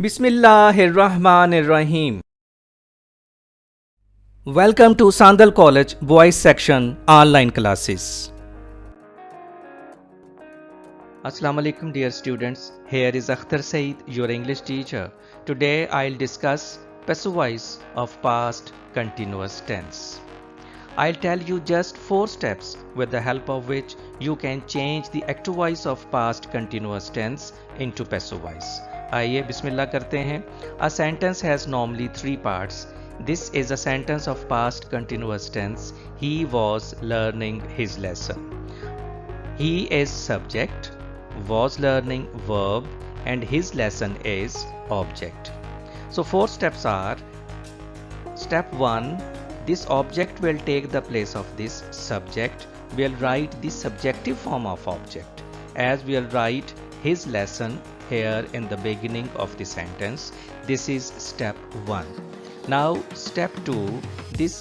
Bismillahirrahmanirrahim. Welcome to Sandal College Boys Section online classes. Assalamu alaikum dear students. Here is Akhtar Saeed, your English teacher. Today I'll discuss passive voice of past continuous tense. I'll tell you just 4 steps with the help of which you can change the active voice of past continuous tense into passive voice. आइए बिस्मिल्लाह करते हैं. A sentence has normally 3 parts. This is a sentence of past continuous tense. He was learning his lesson. He is subject, was learning verb, and his lesson is object. So 4 steps are: step 1, this object will take the place of this subject. We'll write the subjective form of object, as we'll write his lesson here in the beginning of the sentence. This is step 1. Now step 2, this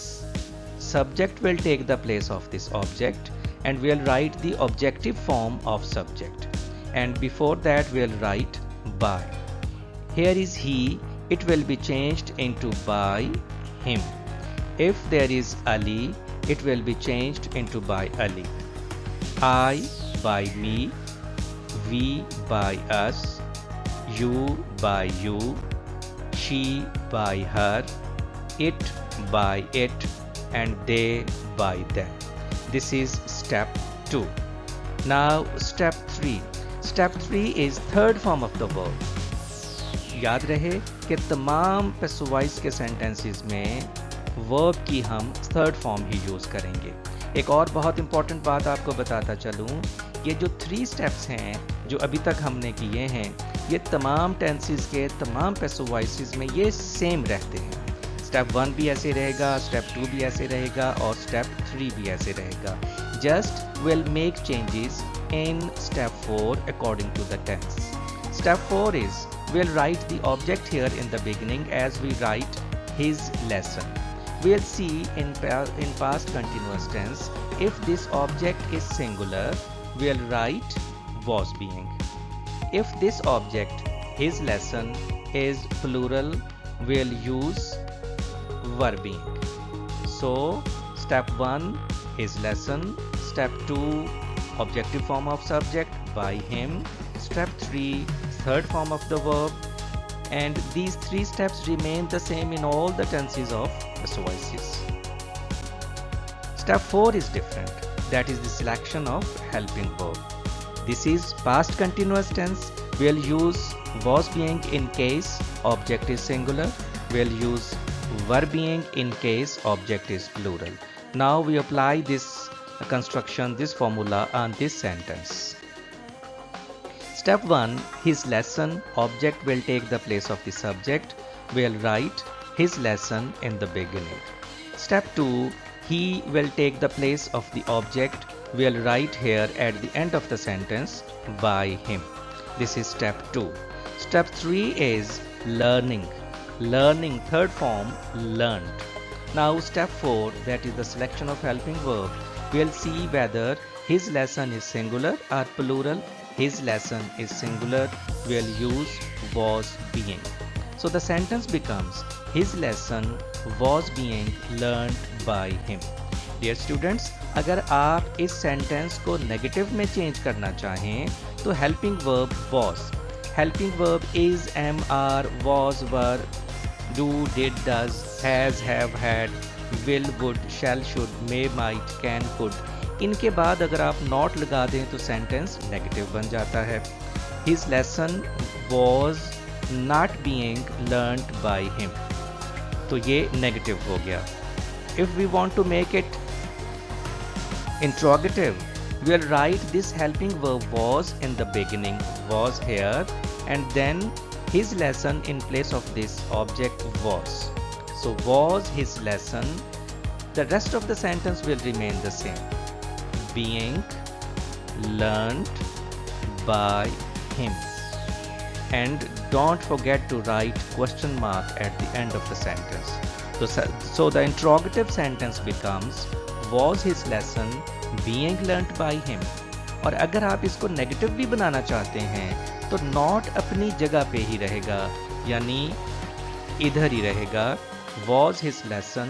subject will take the place of this object and we'll write the objective form of subject, and before that we'll write by. Here is he, it will be changed into by him. If there is Ali, it will be changed into by Ali. I by me, we by us, you by you, she by her, it by it, and they by them. This is step 2. Now step 3. Step 3 is third form of the verb. याद रहे कि तमाम passive voice के sentences में verb की हम third form ही use करेंगे. एक और बहुत इंपॉर्टेंट बात आपको बताता चलूँ, ये जो 3 स्टेप्स हैं जो अभी तक हमने किए हैं, ये तमाम टेंसेस के तमाम पैसिव वॉइसेस में ये सेम रहते हैं. स्टेप 1 भी ऐसे रहेगा, स्टेप 2 भी ऐसे रहेगा और स्टेप 3 भी ऐसे रहेगा. Just will make changes in step 4 according to the tense. Step 4 is we'll write the object here in the beginning as we write his lesson. We'll see in past continuous tense, if this object is singular, we'll write was being. If this object, his lesson, is plural, we'll use were being. So, step 1, his lesson. Step 2, objective form of subject by him. Step 3, third form of the verb. And these 3 steps remain the same in all the tenses of passive voices. Step 4 is different. That is the selection of helping verb. This is past continuous tense. We'll use was being in case object is singular. We'll use were being in case object is plural. Now we apply this construction, this formula on this sentence. Step 1, his lesson, object will take the place of the subject. We'll write his lesson in the beginning. Step 2, he will take the place of the object. We'll write here at the end of the sentence by him. This is step 2. Step 3 is learning. Learning, third form, learned. Now step 4, that is the selection of helping verb. We'll see whether his lesson is singular or plural. His lesson is singular, we'll use was being. So the sentence becomes, his lesson was being learned by him. Dear students, अगर आप इस sentence को negative में change करना चाहें तो helping verb was, helping verb is, am, are, was, were, do, did, does, has, have, had, will, would, shall, should, may, might, can, could, इनके बाद अगर आप नॉट लगा दें तो सेंटेंस नेगेटिव बन जाता है. His lesson was not being learnt by him. तो ये नेगेटिव हो गया. If we want to make it interrogative, we'll write this helping verb was in the beginning, was here, and then his lesson in place of this object was. So was his lesson. The rest of the sentence will remain the same. Being learned by him. And don't forget to write question mark at the end of the sentence. So the interrogative sentence becomes, was his lesson being learnt by him. और अगर आप इसको negative भी बनाना चाहते हैं तो not अपनी जगह पे ही रहेगा, यानी इधर ही रहेगा। Was his lesson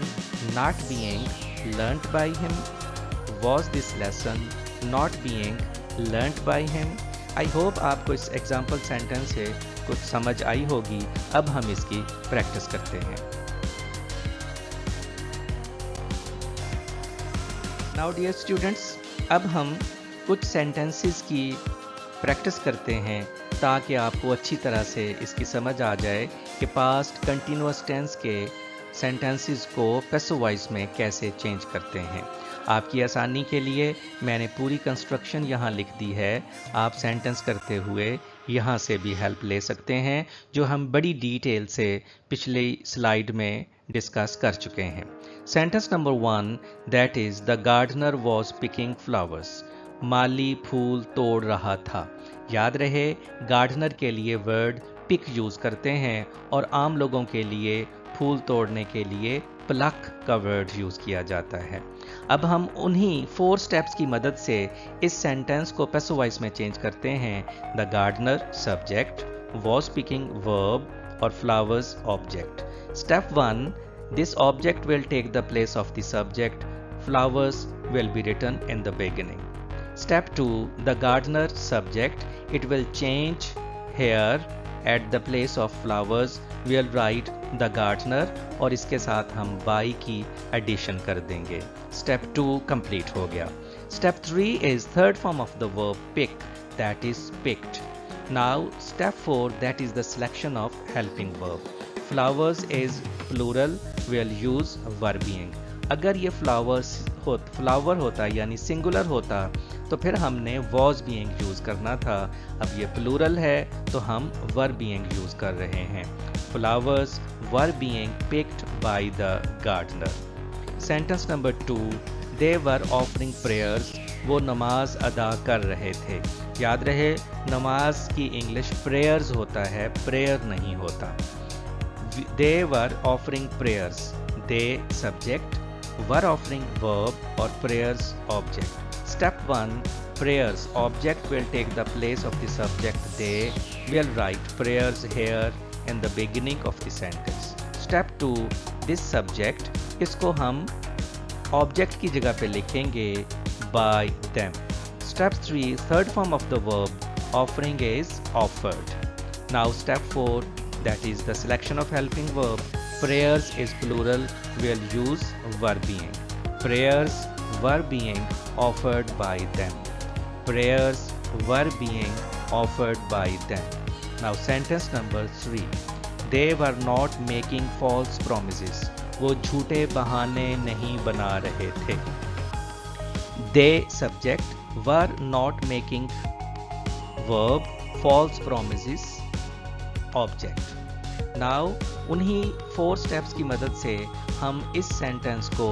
not being learnt by him? Was this lesson not being learnt by him? I hope आपको इस एग्जाम्पल सेंटेंस से कुछ समझ आई होगी। अब हम इसकी प्रैक्टिस करते हैं। Now dear students, अब हम कुछ सेंटेंसेस की प्रैक्टिस करते हैं ताकि आपको अच्छी तरह से इसकी समझ आ जाए कि पास्ट कंटिन्यूअस टेंस के सेंटेंसेस को पैसिव वॉइस में कैसे चेंज करते हैं। आपकी आसानी के लिए मैंने पूरी कंस्ट्रक्शन यहाँ लिख दी है। आप सेंटेंस करते हुए यहाँ से भी हेल्प ले सकते हैं, जो हम बड़ी डिटेल से पिछली स्लाइड में डिस्कस कर चुके हैं। Sentence number 1, that is the gardener was picking flowers. माली फूल तोड़ रहा था। याद रहे, गार्डनर के लिए वर्ड पिक यूज़ करते हैं और आम लोगों के लिए फूल तोड़ने के लिए प्लक का वर्ड यूज़ किया जाता है। अब हम उन्हीं 4 स्टेप्स की मदद से इस सेंटेंस को पैसिव वॉइस में चेंज करते हैं। The gardener subject, was picking verb और flowers object. Step 1, this object will take the place of the subject, flowers will be written in the beginning. Step 2, the gardener subject, it will change here at the place of flowers, we'll write the gardener और इसके साथ हम by की addition कर देंगे। Step 2 complete हो गया। Step 3 is third form of the verb pick, that is picked. Now step 4, that is the selection of helping verb. Flowers is plural, we'll use were being. अगर ये flower होता यानी singular होता तो फिर हमने वॉज बीइंग यूज करना था। अब ये प्लूरल है तो हम वर बीइंग यूज कर रहे हैं। Flowers were being picked by the gardener. Sentence number 2, they were offering prayers. वो नमाज अदा कर रहे थे। याद रहे, नमाज की इंग्लिश प्रेयर्स होता है, प्रेयर नहीं होता। They were offering prayers, they subject, were offering verb or prayers object. Step 1, prayers object will take the place of the subject they. We'll write prayers here in the beginning of the sentence. Step 2, this subject, इसको हम object की जगह पे लिखेंगे by them. Step 3, third form of the verb offering is offered. Now step 4, that is the selection of helping verb. Prayers is plural, we'll use were being. Prayers were being offered by them. Prayers were being offered by them. Now sentence number 3. They were not making false promises. वो झूठे बहाने नहीं बना रहे थे। They subject, were not making verb, false promises object. Now उन्हीं 4 steps की मदद से हम इस सेंटेंस को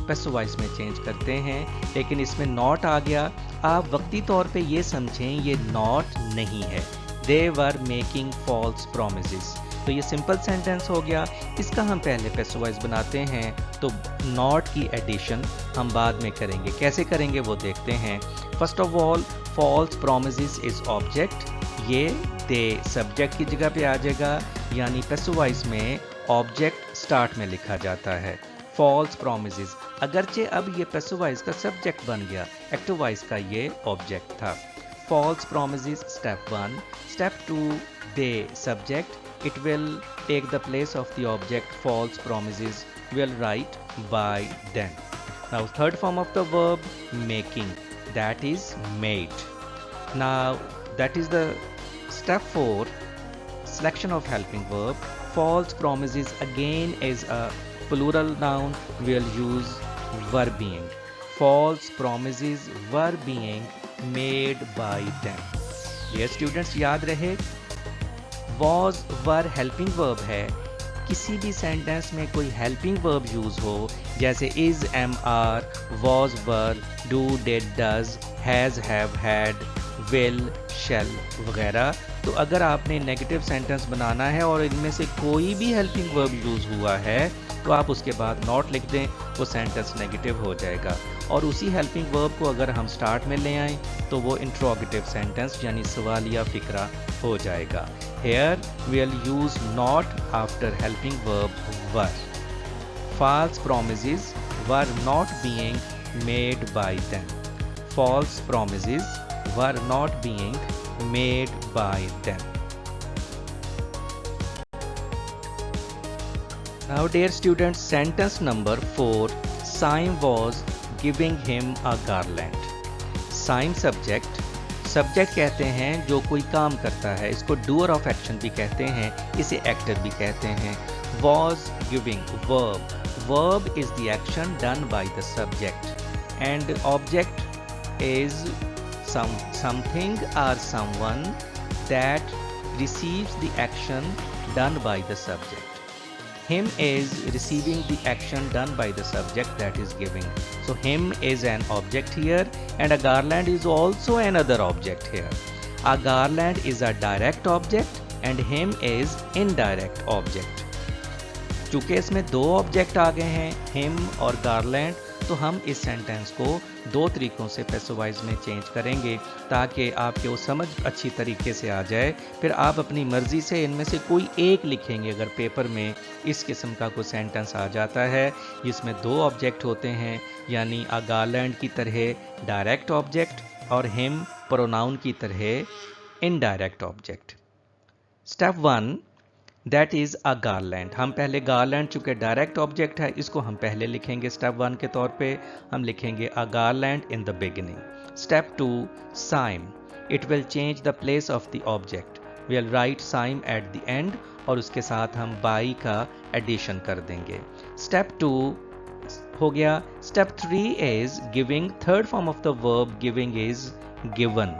पैसिव वॉइस में चेंज करते हैं, लेकिन इसमें नॉट आ गया। आप वक्ती तौर पे ये समझें ये नॉट नहीं है। दे वर मेकिंग फॉल्स प्रोमिसेस, तो ये सिंपल सेंटेंस हो गया। इसका हम पहले पैसिव वॉइस बनाते हैं, तो नॉट की एडिशन हम बाद में करेंगे। कैसे करेंगे वो देखते हैं। First of all, false promises is object, ये दे सब्जेक्ट की जगह पे आ जाएगा, यानी पैसिव वॉइस में ऑब्जेक्ट स्टार्ट में लिखा जाता है। फॉल्स प्रोमिसेस, अगरचे अब ये पैसिव वॉइस का सब्जेक्ट बन गया, एक्टिव वॉइस का ये ऑब्जेक्ट था। False promises step 1। Step 2, they subject, it will take the place of the object false promises, we'll write by them. Now third form of the verb making, that is made. Now that is the step 4, selection of helping verb. False promises again is a plural noun, we'll use were being. False promises were being made by them. Dear students, याद रहे was were helping verb है। किसी भी sentence में कोई helping verb use हो, जैसे is, am, are, was, were, do, did, does, has, have, had, will, shall वगैरह, तो अगर आपने नेगेटिव सेंटेंस बनाना है और इनमें से कोई भी हेल्पिंग वर्ब यूज हुआ है तो आप उसके बाद नॉट लिख दें, वो सेंटेंस नेगेटिव हो जाएगा। और उसी हेल्पिंग वर्ब को अगर हम स्टार्ट में ले आएं तो वो इंट्रोगेटिव सेंटेंस यानी सवालिया फिक्रा हो जाएगा। Here we'll use not after helping verb were. False promises were not being made by them. False promises were not being made by them. Now dear students, sentence number 4, Syme was giving him a garland. Syme subject, subject कहते हैं जो कोई काम करता है, इसको doer of action भी कहते हैं, इसे एक्टर भी कहते हैं। was giving, verb is the action done by the subject and object is something or someone that receives the action done by the subject. Him is receiving the action done by the subject that is giving. So him is an object here and a garland is also another object here. A garland is a direct object and him is indirect object. चूंकि इसमें दो object आ गए हैं, him और garland, तो हम इस sentence को दो तरीकों से पैसिव वॉइस में चेंज करेंगे ताकि आपके वो समझ अच्छी तरीके से आ जाए। फिर आप अपनी मर्जी से इनमें से कोई एक लिखेंगे अगर पेपर में इस किस्म का कोई सेंटेंस आ जाता है जिसमें दो ऑब्जेक्ट होते हैं, यानी अ गारलैंड की तरह डायरेक्ट ऑब्जेक्ट और हिम प्रोनाउन की तरह indirect object. Step 1, that is a garland. हम पहले गारलैंड चूँकि डायरेक्ट ऑब्जेक्ट है इसको हम पहले लिखेंगे। स्टेप 1 के तौर पे हम लिखेंगे a garland in the beginning. Step 2, same, it will change the place of the object. Will write same at the end और उसके साथ हम बाई का एडिशन कर देंगे। स्टेप 2 हो गया। Step 3 is giving, third form of the verb giving is given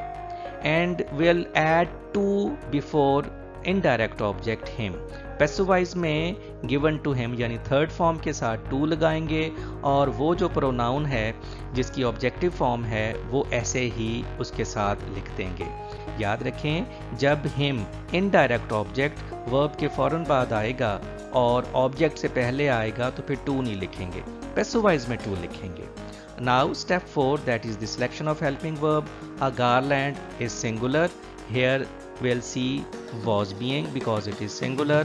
and will add to before indirect object him. Passive voice में गिवन टू हिम यानी थर्ड फॉर्म के साथ टू लगाएंगे और वो जो प्रोनाउन है जिसकी ऑब्जेक्टिव फॉर्म है वो ऐसे ही उसके साथ लिख देंगे। याद रखें, जब हिम इनडायरेक्ट ऑब्जेक्ट वर्ब के फौरन बाद आएगा और ऑब्जेक्ट से पहले आएगा तो फिर टू नहीं लिखेंगे, पैसिव वॉइस में टू लिखेंगे। Now step 4, that is the selection of helping verb. A garland is singular. Here we'll see was being because it is singular.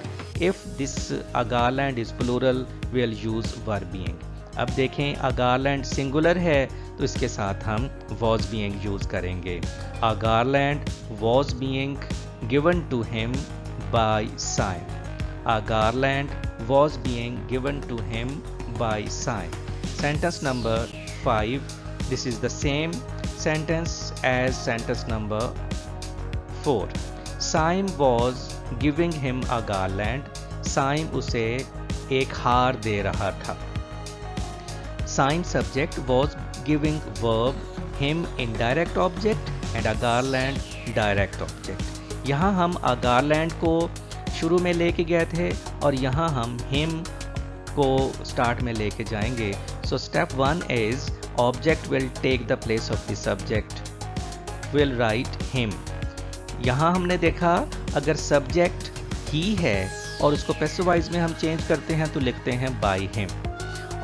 If this a garland is plural, we'll use were being. अब देखें, a garland singular है तो इसके साथ हम was being use करेंगे। A garland was being given to him by Syme. A garland was being given to him by Syme. Sentence number 5. This is the same sentence as sentence number 4. Syme was giving him a garland. Syme उसे एक हार दे रहा था। Syme subject was giving verb, him indirect object and a garland direct object. यहाँ हम a garland को शुरू में लेके गए थे और यहाँ हम him को स्टार्ट में लेके जाएंगे। So step 1 is object will take the place of the subject. Will write him. यहाँ हमने देखा अगर सब्जेक्ट ही है और उसको पैसिव वॉइस में हम चेंज करते हैं तो लिखते हैं by him,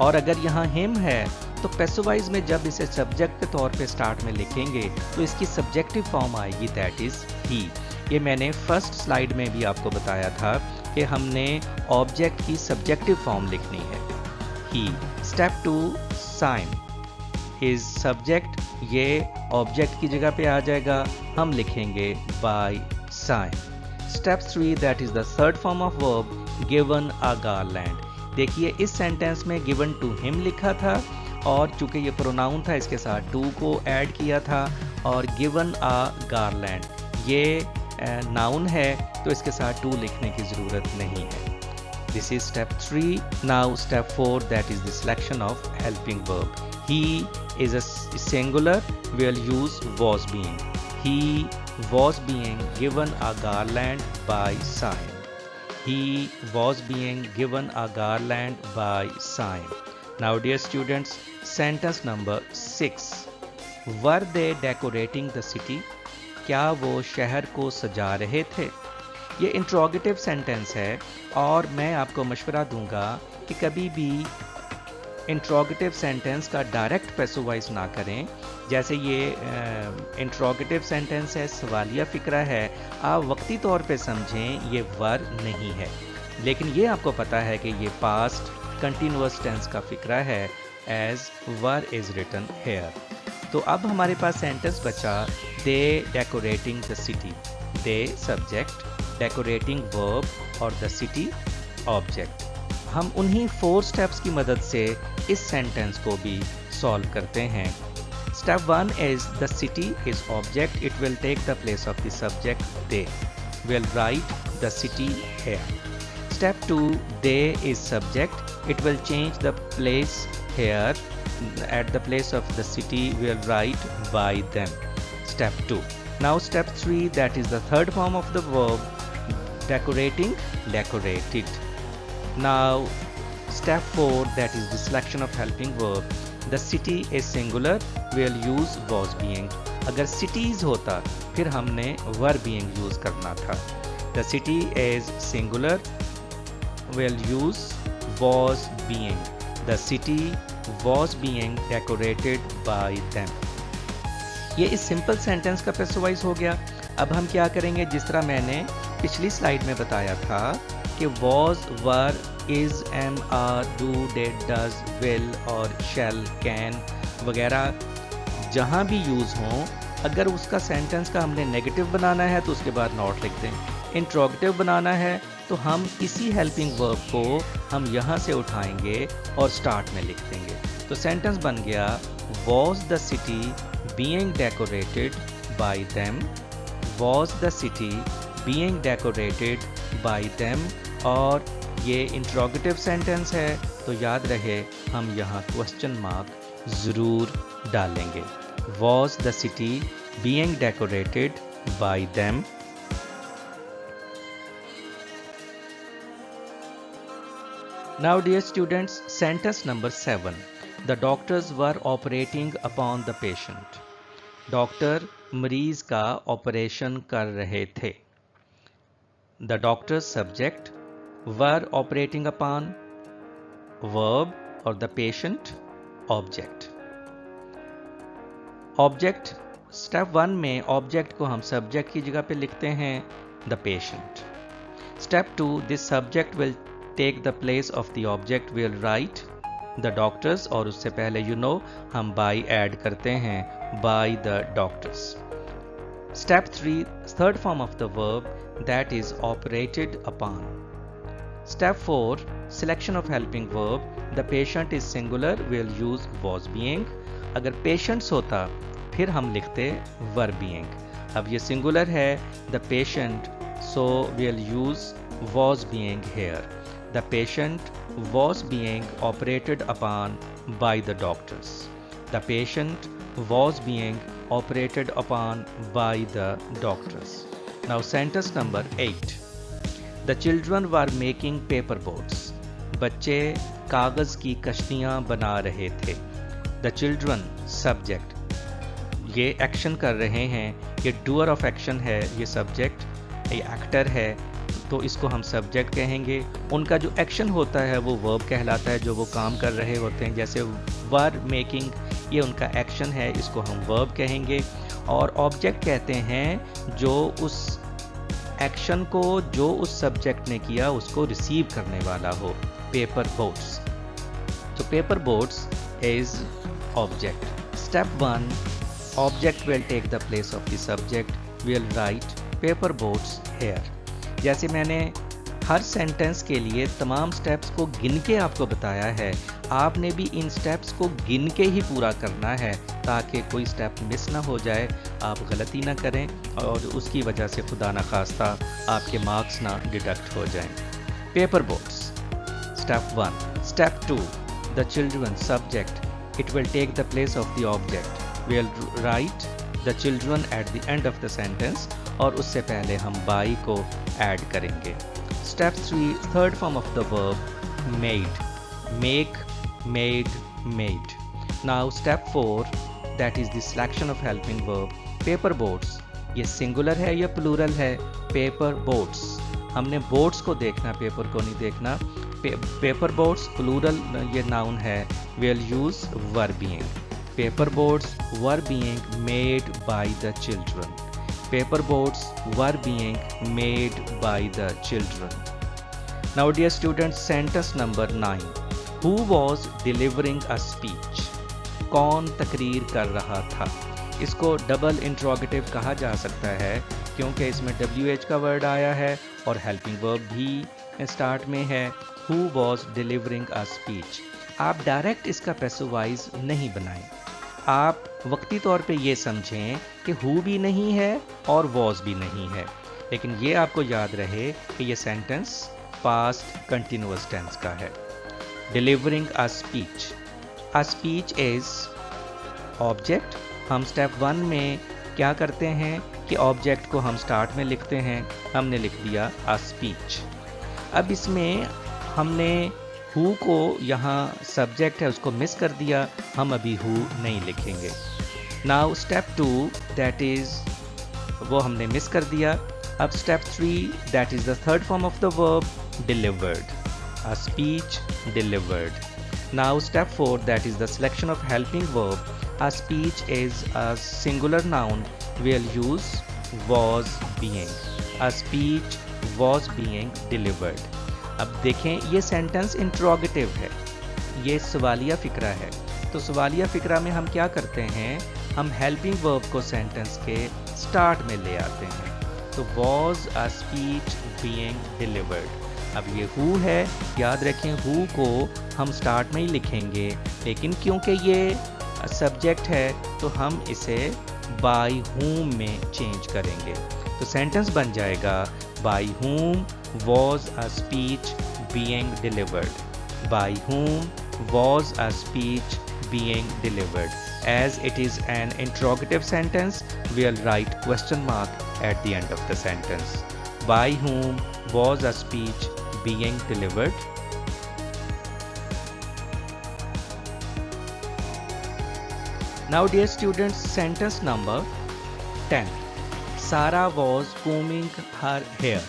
और अगर यहाँ him है तो पैसिव वॉइस में जब इसे सब्जेक्ट के तौर पे स्टार्ट में लिखेंगे तो इसकी सब्जेक्टिव फॉर्म आएगी, दैट इज he. ये मैंने फर्स्ट स्लाइड में भी आपको बताया था कि हमने ऑब्जेक्ट की सब्जेक्टिव फॉर्म लिखनी है, he. Step 2, Syme is subject, ये ऑब्जेक्ट की जगह पे आ जाएगा, हम लिखेंगे by Syme. Step 3, that is the third form of verb, given a garland. देखिए इस सेंटेंस में given to him लिखा था और चूंकि ये प्रोनाउन था इसके साथ to को ऐड किया था, और given a garland ये नाउन है तो इसके साथ to लिखने की ज़रूरत नहीं है। This is step 3. Now step 4, that is the selection of helping verb. He is a singular, we'll use was being. He was being given a garland by Syme. He was being given a garland by Syme. Now dear students, sentence number 6. Were they decorating the city? क्या वो शहर को सजा रहे थे? ये interrogative sentence है और मैं आपको मशवरा दूंगा कि कभी भी इंट्रोगेटिव सेंटेंस का डायरेक्ट पैसिव वॉइस ना करें। जैसे ये इंट्रोगेटिव सेंटेंस है, सवालिया फ़िक्रा है, आप वक्ती तौर पे समझें ये वर नहीं है, लेकिन ये आपको पता है कि ये पास्ट कंटिन्यूअस टेंस का फ़िक्रा है, as were is written here. तो अब हमारे पास सेंटेंस बचा they decorating the city. They subject, decorating verb और द सिटी ऑब्जेक्ट। हम उन्हीं 4 स्टेप्स की मदद से इस सेंटेंस को भी सॉल्व करते हैं। Step 1 is the city is object, it will take the place of the subject they. Will write the city here. Step 2, they is subject, it will change the place here, at the place of the city we'll write by them. Step 2. Now step 3, that is the third form of the verb, decorating, decorated. Now step 4, that is the selection of helping verb. The city is singular, we'll use was being. अगर cities होता फिर हमने were being use करना था। The city is singular, we'll use was being. The city was being decorated by them. ये इस simple sentence का passive voice हो गया। अब हम क्या करेंगे, जिस तरह मैंने पिछली स्लाइड में बताया था कि was, were, is, am, are, do, did, does, will और shall, can वगैरह जहाँ भी यूज़ हों, अगर उसका सेंटेंस का हमने नेगेटिव बनाना है तो उसके बाद नॉट लिख दें। इंट्रोगेटिव बनाना है तो हम इसी हेल्पिंग वर्ब को हम यहाँ से उठाएंगे और स्टार्ट में लिख देंगे। तो सेंटेंस बन गया was the city being decorated by them, was the city being decorated by them। और ये इंट्रोगेटिव सेंटेंस है तो याद रहे हम यहाँ क्वेश्चन मार्क ज़रूर डालेंगे। was the city being decorated by them। Now dear students, sentence number 7. The doctors were operating upon the patient. Doctor मरीज का ऑपरेशन कर रहे थे। The doctors subject, were operating upon, verb और the patient object। Object step 1 में object को हम subject की जगह पे लिखते हैं the patient। Step 2, this subject will take the place of the object, we'll write the doctors और उससे पहले हम by ऐड करते हैं by the doctors। Step 3, third form of the verb, that is operated upon। Step 4, selection of helping verb, the patient is singular, we'll use was being। अगर patients होता फिर हम लिखते were being। अब ये singular है the patient, so we'll use was being here। The patient was being operated upon by the doctors। The patient was being operated upon by the doctors। Now sentence number 8. The children were making paper boats। बच्चे कागज़ की कश्तियाँ बना रहे थे। The children subject, ये action कर रहे हैं, ये डूअर ऑफ एक्शन है, ये सब्जेक्ट, ये एक्टर है, तो इसको हम सब्जेक्ट कहेंगे। उनका जो एक्शन होता है वो वर्ब कहलाता है, जो वो काम कर रहे होते हैं। जैसे वर मेकिंग, ये उनका एक्शन है, इसको हम वर्ब कहेंगे। और ऑब्जेक्ट कहते हैं जो उस एक्शन को जो उस सब्जेक्ट ने किया उसको रिसीव करने वाला हो। पेपर बोट्स, तो paper boats is object. Step 1, object will take the place of the subject, will write paper boats here. जैसे मैंने हर सेंटेंस के लिए तमाम स्टेप्स को गिन के आपको बताया है, आपने भी इन स्टेप्स को गिन के ही पूरा करना है ताकि कोई स्टेप मिस ना हो जाए, आप गलती ना करें और उसकी वजह से खुदा ना खास्ता आपके मार्क्स ना डिडक्ट हो जाएं। Paper boats, step 1। Step 2, the children subject, it will take the place of the object, will write the children at the end of the sentence और उससे पहले हम बाई को ऐड करेंगे। Step 3, third form of the verb made, make, made, made. Now step 4, that is the selection of helping verb. Paper boats, ये singular है या plural है? Paper boats. हमने बोट्स को देखना, पेपर को नहीं देखना। पेपर बोट्स प्लूरल ये नाउन है, will use were being. Paper boats were being made by the children. Paper boats were being made by the children. Now dear students, sentence number 9, who was delivering a speech. कौन तकरीर कर रहा था। इसको double interrogative कहा जा सकता है क्योंकि इसमें WH का वर्ड आया है और हेल्पिंग वर्ब भी स्टार्ट में है। Who was delivering a speech. आप डायरेक्ट इसका पैसिव वॉइस नहीं बनाएं। आप वक्ती तौर पे ये समझें कि हु भी नहीं है और वॉज भी नहीं है, लेकिन ये आपको याद रहे कि ये सेंटेंस पास्ट कंटिन्यूअस टेंस का है। Delivering a speech. A speech is object. हम स्टेप 1 में क्या करते हैं कि ऑब्जेक्ट को हम स्टार्ट में लिखते हैं। हमने लिख दिया अ स्पीच। अब इसमें हमने हु को यहाँ सब्जेक्ट है उसको मिस कर दिया, हम अभी हु नहीं लिखेंगे। नाउ स्टेप 2 दैट इज वो हमने मिस कर दिया। अब step 3 that is the third form of the verb delivered. A speech delivered. Now step 4 that is the selection of helping verb. A speech is a singular noun. We'll use was being. A speech was being delivered. अब देखें ये sentence interrogative है, ये सवालिया फिक्रा है। तो सवालिया फिक्रा में हम क्या करते हैं, हम हेल्पिंग वर्ब को सेंटेंस के स्टार्ट में ले आते हैं। तो was a speech being delivered। अब ये हु है, याद रखें हु को हम स्टार्ट में ही लिखेंगे, लेकिन क्योंकि ये सब्जेक्ट है तो हम इसे बाय whom में चेंज करेंगे। तो सेंटेंस बन जाएगा bye whom was a speech being delivered. By whom was a speech being delivered. As it is an interrogative sentence, we'll write question mark at the end of the sentence. By whom was a speech being delivered. Now dear students, sentence number 10. Sarah was combing her hair.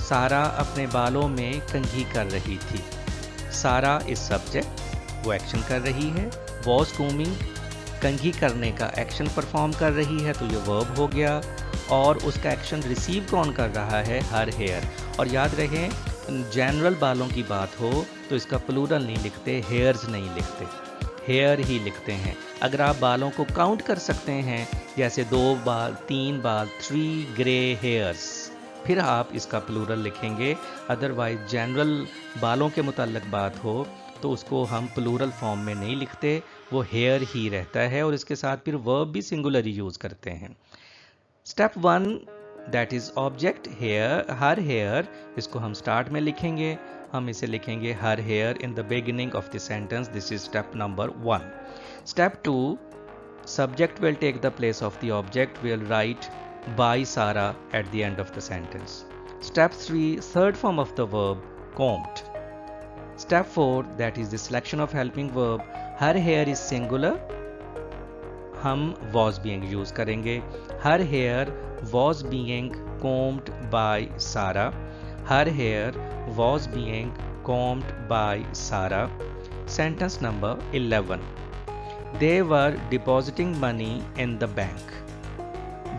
सारा अपने बालों में कंघी कर रही थी। सारा is subject, वो एक्शन कर रही है। was combing कंघी करने का एक्शन परफॉर्म कर रही है, तो ये वर्ब हो गया। और उसका एक्शन रिसीव कौन कर रहा है, हर हेयर। और याद रहे जनरल बालों की बात हो तो इसका प्लूरल नहीं लिखते, हेयर्स नहीं लिखते, हेयर ही लिखते हैं। अगर आप बालों को काउंट कर सकते हैं, जैसे 2 बाल, 3 बाल, 3 ग्रे हेयर्स, फिर आप इसका प्लूरल लिखेंगे। अदरवाइज जनरल बालों के मुताल्लिक बात हो तो उसको हम प्लूरल फॉर्म में नहीं लिखते, वो हेयर ही रहता है और इसके साथ फिर वर्ब भी सिंगुलर यूज करते हैं। Step 1 that is object here, her here, इसको हम स्टार्ट में लिखेंगे। हम इसे लिखेंगे her here in the beginning of the sentence. This is step number 1. Step 2 subject will take the place of the object. We'll write by Sarah at the end of the sentence. Step 3 third form of the verb combed. Step 4 that is the selection of helping verb. Her hair is singular, हम was being use करेंगे। Her hair was being combed by Sarah. Her hair was being combed by Sarah. Sentence number 11. They were depositing money in the bank.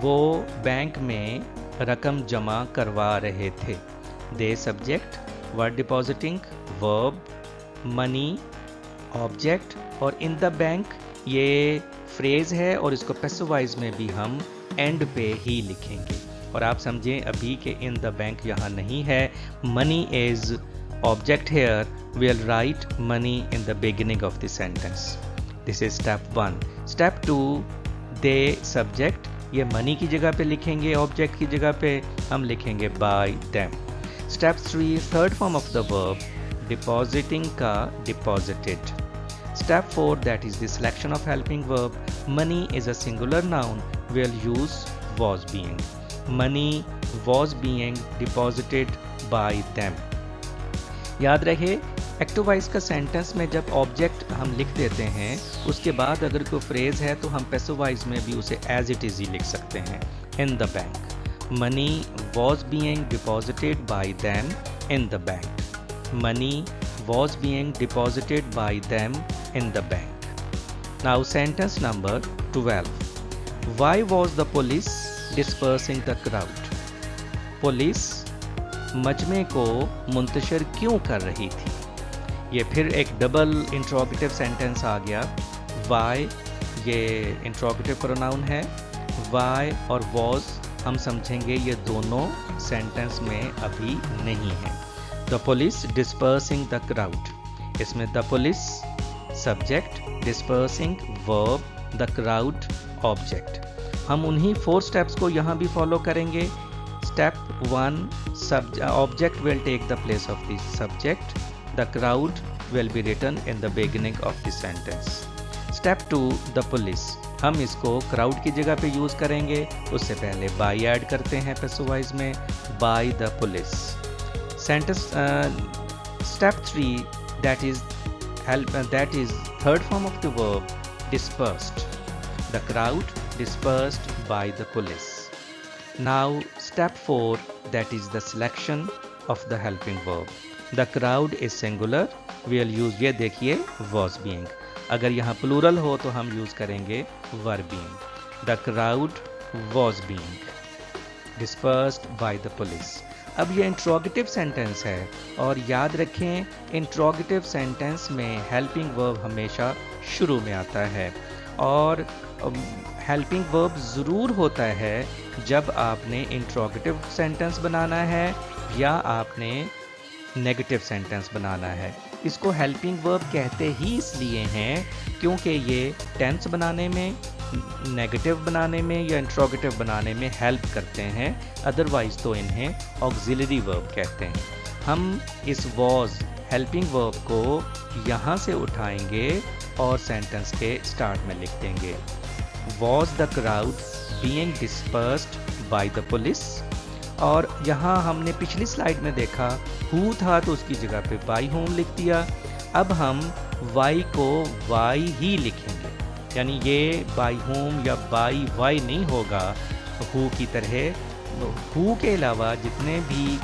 वो bank में रकम जमा करवा रहे थे। They subject, were depositing verb, money object और in the bank ये phrase है और इसको पैसिव वॉइस में भी हम एंड पे ही लिखेंगे। और आप समझें अभी के इन द बैंक यहाँ नहीं है, money is object here, we'll write money in the beginning of the sentence. This is step 1. Step 2 they subject, ये money की जगह पे लिखेंगे, ऑब्जेक्ट की जगह पे हम लिखेंगे by them. Step 3 third form of the verb, depositing का deposited. Step 4 that is the selection of helping verb. Money is a singular noun, we'll use was being. Money was being deposited by them. याद रहे active voice का sentence में जब object हम लिख देते हैं उसके बाद अगर कोई फ्रेज है तो हम पैसिव वॉइस में भी उसे एज इट इज ही लिख सकते हैं, in the bank. Money was being deposited by them in the bank. Money was being deposited by them in the bank. Now sentence number 12. Why was the police dispersing the crowd? Police मजमे को मुंतशिर क्यों कर रही थी? ये फिर एक डबल इंट्रोगेटिव सेंटेंस आ गया। वाई ये इंट्रोगेटिव प्रोनाउन है, वाई और वॉज हम समझेंगे ये दोनों सेंटेंस में अभी नहीं है। The police dispersing the crowd, इसमें the police subject, dispersing verb, the crowd object. हम उन्हीं 4 स्टेप्स को यहाँ भी फॉलो करेंगे। Step 1, object will take the place of the subject. The crowd will be written in the beginning of the sentence. Step 2, the police. हम इसको crowd की जगह पे यूज़ करेंगे। उससे पहले by ऐड करते हैं पैसिव में, by the police. Sentence step 3, that is third form of the verb, dispersed. The crowd dispersed by the police. Now step 4, that is the selection of the helping verb. The crowd is singular, we'll use, ये देखिए was being। अगर यहाँ plural हो तो हम use करेंगे were being। The crowd was being dispersed by the police। अब ये इंट्रोगेटिव सेंटेंस है और याद रखें इंट्रोगेटिव सेंटेंस में हेल्पिंग वर्ब हमेशा शुरू में आता है और हेल्पिंग वर्ब ज़रूर होता है जब आपने इंट्रोगेटिव सेंटेंस बनाना है या आपने नेगेटिव सेंटेंस बनाना है। इसको हेल्पिंग वर्ब कहते ही इसलिए हैं क्योंकि ये टेंस बनाने में, नेगेटिव बनाने में या इंट्रोगेटिव बनाने में हेल्प करते हैं, अदरवाइज तो इन्हें ऑक्सिलरी वर्ब कहते हैं। हम इस वॉज हेल्पिंग वर्ब को यहाँ से उठाएंगे और सेंटेंस के स्टार्ट में लिख देंगे। Was the crowd being dispersed by the police? और यहाँ हमने पिछली स्लाइड में देखा who था तो उसकी जगह पे by whom लिख दिया। अब हम why को why ही लिखेंगे, यानी ये by whom या by why नहीं होगा who की तरह। who के अलावा जितने भी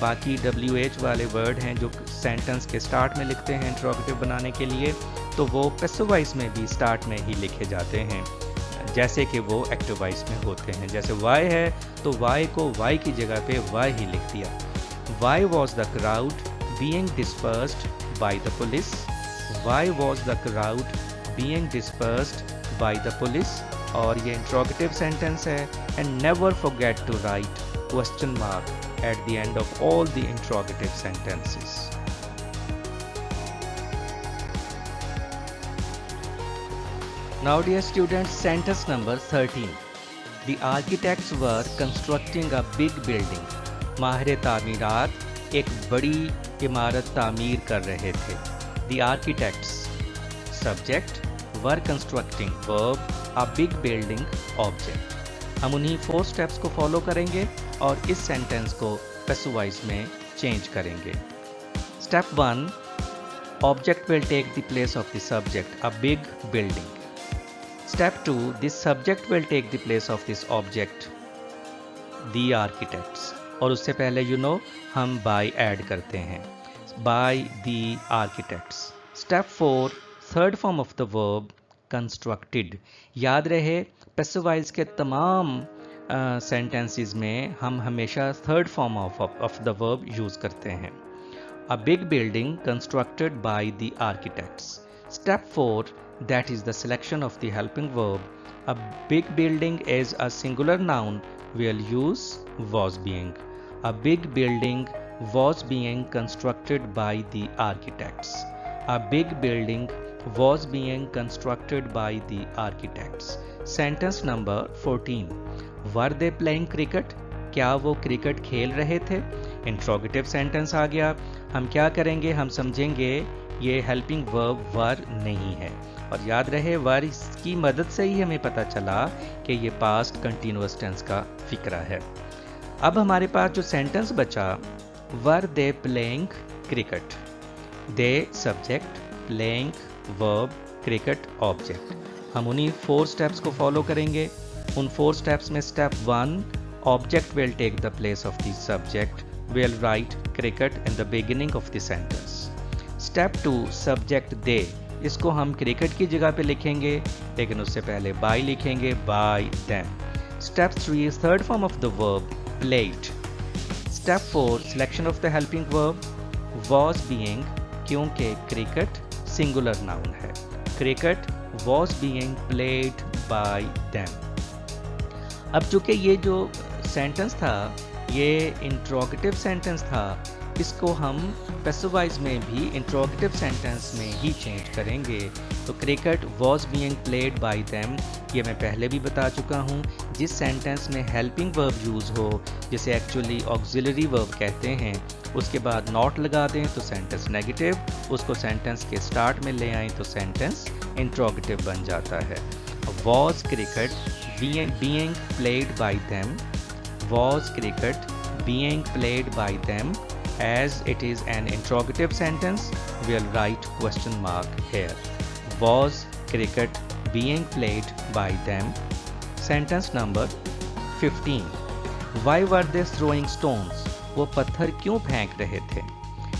बाकी WH वाले वर्ड हैं जो सेंटेंस के स्टार्ट में लिखते हैं इंट्रोगेटिव बनाने के लिए, तो वो पैसिव वॉइस में भी स्टार्ट में ही लिखे जाते हैं जैसे कि वो एक्टिव वॉइस में होते हैं। जैसे वाई है तो वाई को वाई की जगह पे वाई ही लिख दिया। Why was the crowd being dispersed by the police, why was the crowd being dispersed by the police. और ये इंट्रोगेटिव सेंटेंस है। And never forget to write question mark at the end of all the interrogative sentences. Now dear students, sentence number 13. The architects were constructing a big building. माहिर तामीरात एक बड़ी इमारत तामीर कर रहे थे। The architects subject, were constructing verb, a big building object. हम उन्हीं 4 स्टेप्स को फॉलो करेंगे और इस सेंटेंस को पैसिव वॉइस में चेंज करेंगे। Step 1, object will take the place of the subject, a big building. Step 2, this subject will take the place of this object, the architects. और उससे पहले हम बाय ऐड करते हैं, by the architects. Step 4, third form of the verb constructed. याद रहे passive voice के तमाम सेंटेंसेस में हम हमेशा third form of the verb use करते हैं। अ big building constructed by the architects. Step 4, that is the selection of the helping verb. A big building is a singular noun, we'll use was being. A big building was being constructed by the architects. A big building was being constructed by the architects. Sentence number 14. Were they playing cricket? क्या वो cricket खेल रहे थे? Interrogative sentence आ गया। हम क्या करेंगे? हम समझेंगे ये हेल्पिंग वर्ब वर नहीं है। और याद रहे वर की मदद से ही हमें पता चला कि ये पास्ट कंटिन्यूअस टेंस का फिक्रा है। अब हमारे पास जो सेंटेंस बचा, were they playing cricket. They subject, playing verb, cricket object. हम उन्हीं 4 स्टेप्स को फॉलो करेंगे। उन 4 स्टेप्स में step 1 Object will take the place of the subject. We'll write cricket in the beginning of the sentence. Step 2 subject they. इसको हम cricket की जगह पे लिखेंगे, लेकिन उससे पहले by लिखेंगे, by them. Step 3 third form of the verb played. Step 4 selection of the helping verb was being, क्योंकि cricket singular noun है. Cricket was being played by them. अब चूंकि ये जो सेंटेंस था ये इंट्रोगेटिव सेंटेंस था, इसको हम पैसिवाइज में भी इंट्रोगेटिव सेंटेंस में ही चेंज करेंगे. तो cricket was being played by them, ये मैं पहले भी बता चुका हूँ. जिस सेंटेंस में हेल्पिंग वर्ब यूज़ हो, जिसे एक्चुअली ऑक्सिलरी वर्ब कहते हैं, उसके बाद नॉट लगा दें तो सेंटेंस नेगेटिव, उसको सेंटेंस के स्टार्ट में ले आएँ तो सेंटेंस इंट्रोगेटिव बन जाता है. Was cricket being played by them, was cricket being played by them. As it is an interrogative sentence, we'll write question mark here. Was cricket being played by them? Sentence number 15. Why were they throwing stones? वो पत्थर क्यों फेंक रहे थे?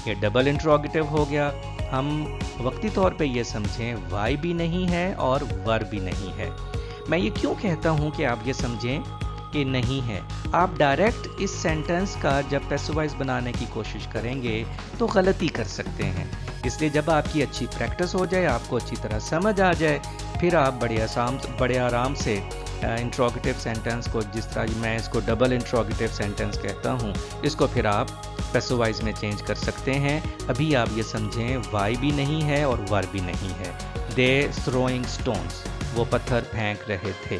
ये double interrogative हो गया. हम वक्ती तौर पे ये समझें why भी नहीं है और वर भी नहीं है. मैं ये क्यों कहता हूँ कि आप ये समझें कि नहीं है? आप डायरेक्ट इस सेंटेंस का जब पैसिवाइज बनाने की कोशिश करेंगे तो गलती कर सकते हैं. इसलिए जब आपकी अच्छी प्रैक्टिस हो जाए, आपको अच्छी तरह समझ आ जाए, फिर आप बड़े आराम से इंट्रोगेटिव सेंटेंस को, जिस तरह मैं इसको डबल इंट्रोगेटिव सेंटेंस कहता हूँ, इसको फिर आप पैसिवाइज में चेंज कर सकते हैं. अभी आप ये समझें वाई भी नहीं है और वर भी नहीं है. दे थ्रोइंग स्टोन्स, वो पत्थर फेंक रहे थे.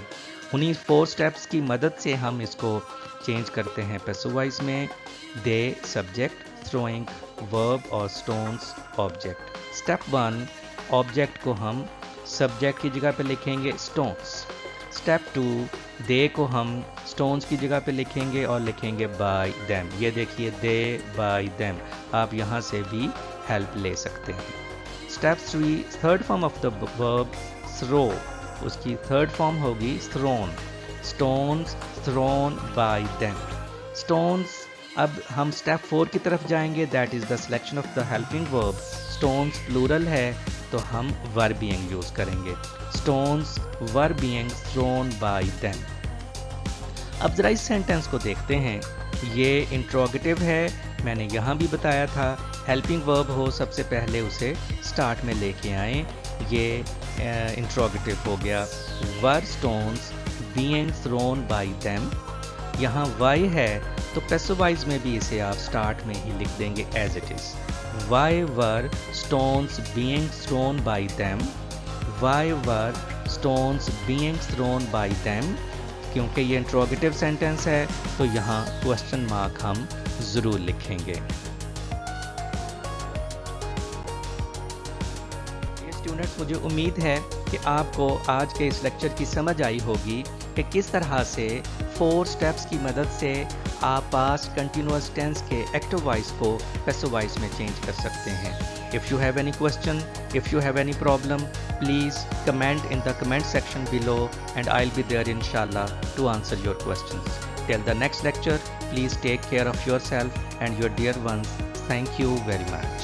उन्हीं 4 स्टेप्स की मदद से हम इसको चेंज करते हैं पैसिवाइज में. दे सब्जेक्ट, थ्रोइंग वर्ब और स्टोन्स ऑब्जेक्ट. स्टेप 1 ऑब्जेक्ट को हम सब्जेक्ट की जगह पे लिखेंगे स्टोन्स. स्टेप 2 दे को हम स्टोन्स की जगह पे लिखेंगे और लिखेंगे बाय देम. ये देखिए दे बाय देम, आप यहाँ से भी हेल्प ले सकते हैं. Step 3 third form of the verb throw, उसकी थर्ड फॉर्म होगी thrown. Stones thrown by them. Stones, अब हम स्टेप 4 की तरफ जाएंगे, that is the selection of the helping verb. Stones plural है तो हम वर बीइंग यूज करेंगे. Stones were being thrown by them. अब जरा इस सेंटेंस को देखते हैं. ये इंट्रोगेटिव है, मैंने यहाँ भी बताया था. हेल्पिंग वर्ब हो सबसे पहले उसे स्टार्ट में लेके आए. ये इंट्रोगेटिव हो गया. Were stones being thrown by them. यहाँ वाई है तो पैसिवाइज में भी इसे आप स्टार्ट में ही लिख देंगे as it is. Why were stones being thrown by them. Why were stones being thrown by them. क्योंकि ये इंट्रोगेटिव सेंटेंस है तो यहाँ क्वेश्चन मार्क हम ज़रूर लिखेंगे. स्टूडेंट्स, मुझे उम्मीद है कि आपको आज के इस लेक्चर की समझ आई होगी कि किस तरह से 4 स्टेप्स की मदद से आप पास्ट कंटिन्यूअस टेंस के एक्टिव वॉइस को पैसिव वॉइस में चेंज कर सकते हैं. If you have any question, if you have any problem, please comment in the comment section below and I'll be there inshallah to answer your questions. Till the next lecture, please take care of yourself and your dear ones. Thank you very much.